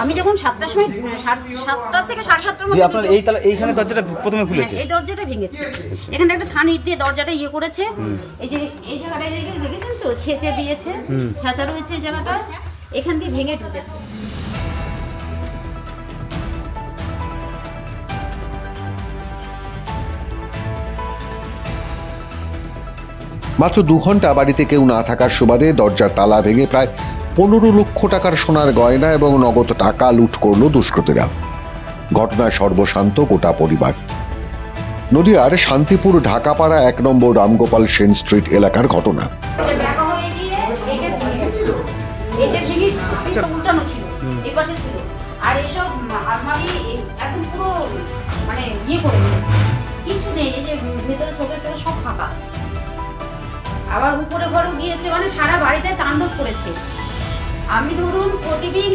আমি যখন 7টার সময় 7টা থেকে 7:30টার মধ্যে আপনার এইখানে দরজাটা প্রথমে খুলেছে? এই দরজাটা ভেঙেছে। এখানে একটা থান ইট দিয়ে দরজাটা ইয়ে করেছে। এই যে এই জায়গাটা দেখেছেন তো, ছেঁচে দিয়েছে, ছেঁচা রয়েছে এই জায়গাটা, এখান দিয়ে ভেঙে ঢুকেছে। মাত্র 2 ঘন্টা বাড়িতে কেউ না থাকার সুবাদে দরজার তালা ভেঙে প্রায় 15 লক্ষ টাকার সোনার গয়না এবং নগদ টাকা লুট করল দুষ্কৃতীরা। ঘটনায় সর্বশান্ত গোটা পরিবার। নদিয়ার শান্তিপুর ঢাকাপাড়া 1 নম্বর রামগোপাল সেন স্ট্রিট এলাকার ঘটনা। আর এসব আলমারি এখন পুরো মানে ইয়ে করে কিছু নেই, এই যে ভেতরে শোকেস সব ফাঁকা। আবার উপরে ঘরও গিয়েছে, মানে সারা বাড়িতে তাণ্ডব করেছে। আমি ধরুন প্রতিদিন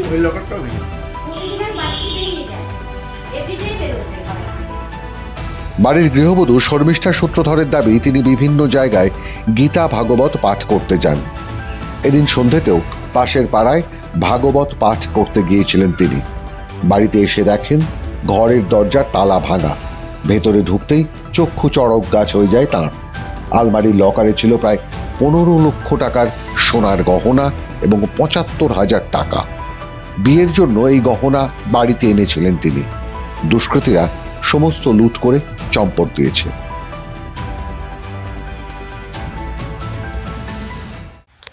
বাড়ির গৃহবধূ শর্মিষ্ঠা সূত্রধরের দাবি, তিনি বিভিন্ন জায়গায় গীতা ভাগবত পাঠ করতে যান। এদিন সন্ধ্যেতেও পাশের পাড়ায় ভাগবত পাঠ করতে গিয়েছিলেন তিনি। বাড়িতে এসে দেখেন ঘরের দরজার তালা ভাঙা। ভেতরে ঢুকতেই চক্ষু চড়ক গাছ হয়ে যায় তাঁর। আলমারির লকারে ছিল প্রায় 15 লক্ষ টাকার সোনার গহনা এবং 75,000 টাকা। বিয়ের জন্য এই গহনা বাড়িতে এনেছিলেন তিনি। দুষ্কৃতীরা সমস্ত লুট করে চম্পট দিয়েছে।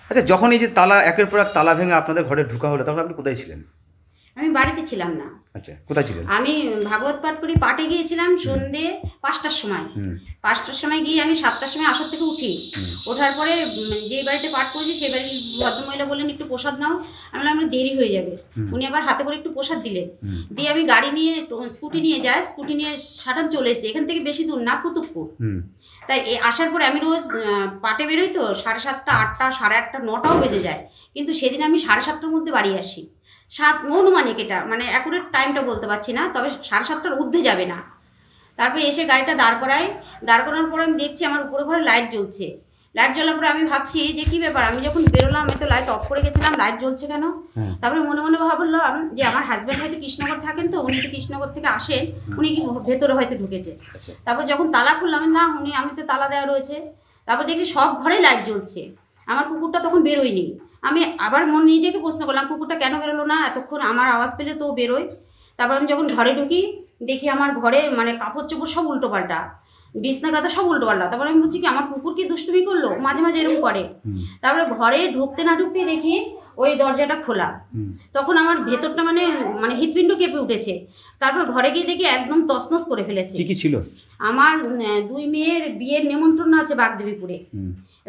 আচ্ছা, যখন এই যে তালা একের পর এক তালা ভেঙে আপনাদের ঘরে ঢোকা হলো, তখন আপনি কোথায় ছিলেন? আমি বাড়িতে ছিলাম না। আচ্ছা, কোথায় ছিলেন? আমি ভাগবত পাঠ করি, পাঠে গিয়েছিলাম সন্ধ্যে 5টার সময়। 5টার সময় গিয়ে আমি 7টার সময় আসর থেকে উঠি। ওঠার পরে যে বাড়িতে পাঠ করেছি সেই বাড়ির ভদ্রমহিলা বললেন একটু প্রসাদ নাও। আমি বললাম আমার দেরি হয়ে যাবে। উনি আবার হাতে করে একটু প্রসাদ দিলেন। দিয়ে আমি গাড়ি নিয়ে স্কুটি নিয়ে যাই, স্কুটি নিয়ে সাধারণ চলে এসেছি। এখান থেকে বেশি দূর না, কুতুবপুর। তাই আসার পরে আমি রোজ পাটে বেরোই তো 7:30, 8টা, 8:30, 9টাও বেজে যায়। কিন্তু সেদিন আমি 7:30টার মধ্যে বাড়ি আসি। 7 অনুমানিক, এটা মানে অ্যাকুরেট টাইমটা বলতে পারছি না, তবে 7:30টার ঊর্ধ্বে যাবে না। তারপরে এসে গাড়িটা দাঁড় করানোর পরে আমি দেখছি আমার উপরে ঘরে লাইট জ্বলছে। লাইট জ্বলার পরে আমি ভাবছি যে কি ব্যাপার, আমি যখন বেরোলাম আমি তো লাইট অফ করে গেছিলাম, লাইট জ্বলছে কেন? তারপরে মনে মনে ভাবলাম যে আমার হাজব্যান্ড হয়তো কৃষ্ণনগর থাকেন, তো উনি তো কৃষ্ণনগর থেকে আসেন, উনি কি ভেতরে হয়তো ঢুকেছে। তারপর যখন তালা খুললাম, না আমি তো তালা দেওয়া রয়েছে। তারপর দেখছি সব ঘরে লাইট জ্বলছে। আমার কুকুরটা তখন বেরোয়নি। আমি আবার নিজেকে প্রশ্ন করলাম কুকুরটা কেন বেরোলো না, এতক্ষণ আমার আওয়াজ পেলে তো বেরোয়। তারপর আমি যখন ঘরে ঢুকি দেখি আমার ঘরে মানে কাপড় চোপড় সব উল্টোপাল্টা, বিছনা কাঁথা সব উল্টোপাল্টা। তারপরে আমি ভাবছি কি আমার কুকুর কি দুষ্টুমি করলো, মাঝে মাঝে এরকম করে। তারপরে ঘরে ঢুকতে না ঢুকতে দেখি ওই দরজাটা খোলা। তখন আমার ভেতরটা মানে হৃৎপিণ্ড কেঁপে উঠেছে। তারপর ঘরে গিয়ে দেখি একদম তছনছ করে ফেলেছে। কি ছিল? আমার 2 মেয়ের বিয়ের নেমন্ত্রণ আছে বাগদেবীপুরে।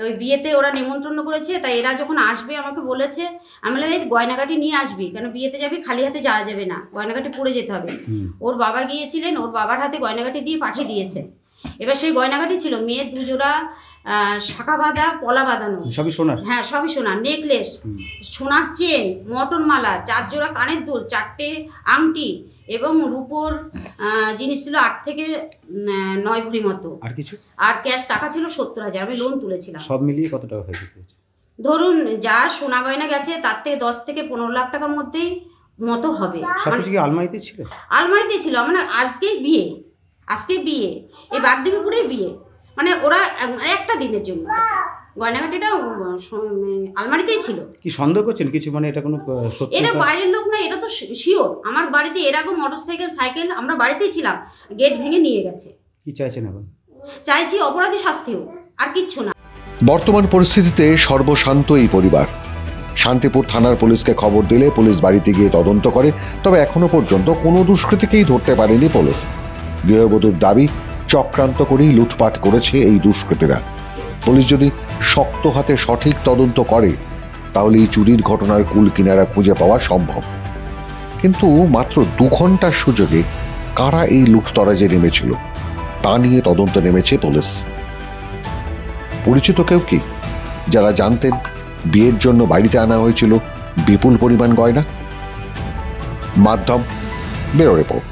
ওই বিয়েতে ওরা নেমন্ত্রণ করেছে, তাই এরা যখন আসবে আমাকে বলেছে, আমি বললাম এই গয়নাগাটি নিয়ে আসবি, কেন বিয়েতে যাবি খালি হাতে যাওয়া যাবে না, গয়নাগাটি পরে যেতে হবে। ওর বাবা গিয়েছিলেন, ওর বাবার হাতে গয়নাগাটি দিয়ে পাঠিয়ে দিয়েছে। এবার সেই গয়নাগাটি ছিল মেয়ের 2 জোড়া শাখা বাঁধা, পলা বাঁধানো, সবই সোনার। হ্যাঁ, সবই সোনার। নেকলেস, সোনার চেন, মটন মালা, 4 জোড়া কানের দুল, 4টে আংটি এবং রূপোর জিনিস ছিল 8 থেকে 9 ভরি মতো। আর কিছু? আর ক্যাশ টাকা ছিল 70,000। আমি লোন তুলেছিলাম। সব মিলিয়ে কত টাকা হয়েছে? ধরুন যা সোনা গয়না গেছে তার থেকে 10 থেকে 15 লাখ টাকার মধ্যেই মতো হবে। সবকিছু কি আলমারিতে ছিল? আলমারিতে ছিল। মানে আজকে বিয়ে এই বাগদেবীপুরে বিয়ে, মানে ওরা একটা দিনের জন্য গয়নাগাটিটা আলমারিতেই ছিল। কি সন্দেহ করছেন কিছু? মানে এটা কোনো সত্যি? এরা বাইরের লোক না, এটা তো শিওর। আমার বাড়িতে এরকম মোটরসাইকেল, সাইকেল, আমরা বাড়িতেই ছিলাম, গেট ভেঙে নিয়ে গেছে। কি চাইছেন এখন? চাইছি অপরাধী শাস্তি হোক, আর কিচ্ছু না। বর্তমান পরিস্থিতিতে সর্বশান্ত এই পরিবার। শান্তিপুর থানার পুলিশকে খবর দিলে পুলিশ বাড়িতে গিয়ে তদন্ত করে, তবে এখনো পর্যন্ত কোনো দুষ্কৃতীকেই ধরতে পারেনি পুলিশ। গৃহবধূর দাবি, চক্রান্ত করেই লুটপাট করেছে এই দুষ্কৃতীরা। পুলিশ যদি শক্ত হাতে সঠিক তদন্ত করে তাহলে এই চুরির ঘটনার কুল কিনারা খুঁজে পাওয়া সম্ভব। কিন্তু মাত্র 2 ঘন্টার সুযোগে কারা এই লুটতরাজে নেমেছিল তা নিয়ে তদন্ত নেমেছে পুলিশ। পরিচিত কেউ কি যারা জানতেন বিয়ের জন্য বাড়িতে আনা হয়েছিল বিপুল পরিমাণ গয়না? মাধ্যম ব্যুরো রিপোর্ট।